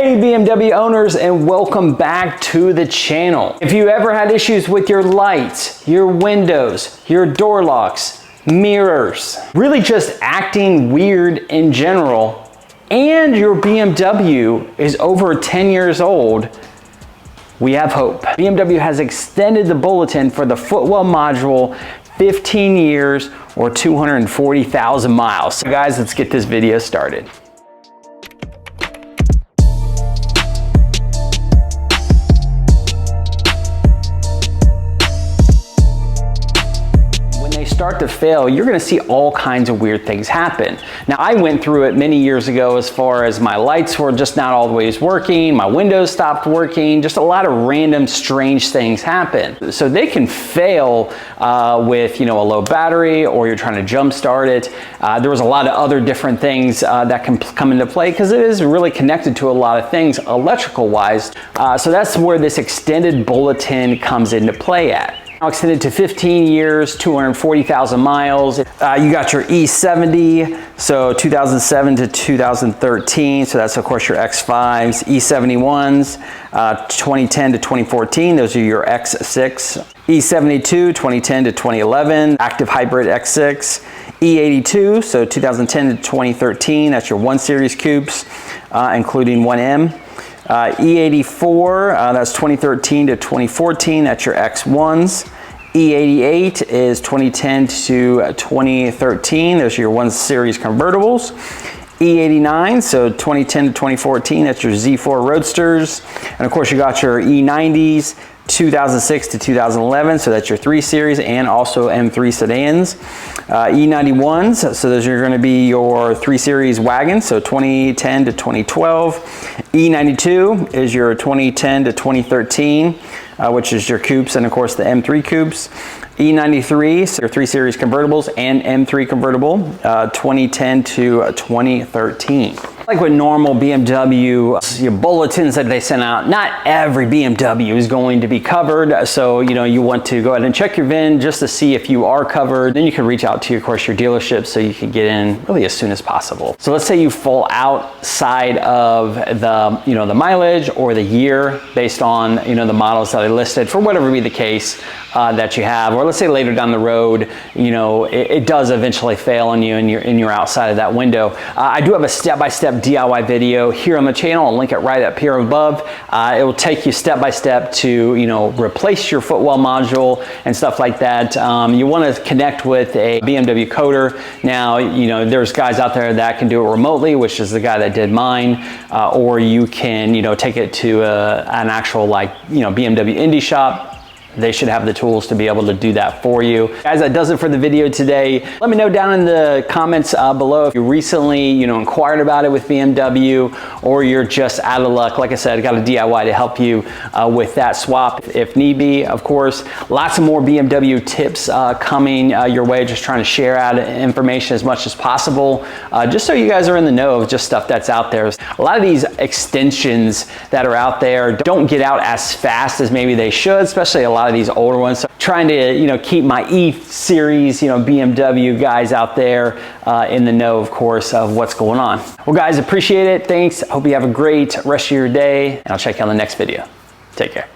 Hey BMW owners, and welcome back to the channel. If you ever had issues with your lights, your windows, your door locks, mirrors, really just acting weird in general, and your BMW is over 10 years old, we have hope. BMW has extended the bulletin for the Footwell Module 15 years or 240,000 miles. So guys, let's get this video started. Start to fail, you're going to see all kinds of weird things happen. Now, I went through it many years ago as far as my lights were just not always working, my windows stopped working, just a lot of random strange things happen. So they can fail with, a low battery, or you're trying to jump start it. There was a lot of other different things that can come into play because it is really connected to a lot of things electrical wise. So that's where this extended bulletin comes into play at. Now extended to 15 years, 240,000 miles. You got your E70, so 2007 to 2013. So that's of course your X5s, E71s, 2010 to 2014. Those are your X6. E72, 2010 to 2011, active hybrid X6. E82, so 2010 to 2013. That's your 1 Series coupes, including 1M. E84, that's 2013 to 2014, that's your X1s. E88 is 2010 to 2013, those are your 1 Series convertibles. E89, so 2010 to 2014, that's your Z4 Roadsters. And of course you got your E90s, 2006 to 2011, so that's your 3 Series and also M3 sedans. E91s, so those are going to be your 3 Series wagons, so 2010 to 2012. E92 is your 2010 to 2013, which is your coupes, and of course the M3 coupes. E93, so your 3 Series convertibles and M3 convertible, 2010 to 2013. Like with normal BMW your bulletins that they send out, not every BMW is going to be covered. So, you want to go ahead and check your VIN just to see if you are covered. Then you can reach out to, of course, your dealership so you can get in really as soon as possible. So let's say you fall outside of the, the mileage or the year based on, the models that I listed, for whatever be the case that you have. Or let's say later down the road, it does eventually fail on you and you're outside of that window. I do have a step-by-step DIY video here on the channel. I'll link it right up here above. It will take you step by step to replace your Footwell module and stuff like that. You want to connect with a BMW coder. Now there's guys out there that can do it remotely, which is the guy that did mine, or you can take it to an actual BMW indie shop. They should have the tools to be able to do that for you. Guys, that does it for the video today. Let me know down in the comments below if you recently, inquired about it with BMW, or you're just out of luck. Like I said, I got a DIY to help you with that swap if need be. Of course, lots of more BMW tips coming your way. Just trying to share out information as much as possible, just so you guys are in the know of just stuff that's out there. A lot of these extensions that are out there don't get out as fast as maybe they should, especially a lot of these older ones. So trying to keep my E series BMW guys out there in the know, of course, of what's going on. Well guys, appreciate it. Thanks. Hope you have a great rest of your day, and I'll check you on the next video. Take care.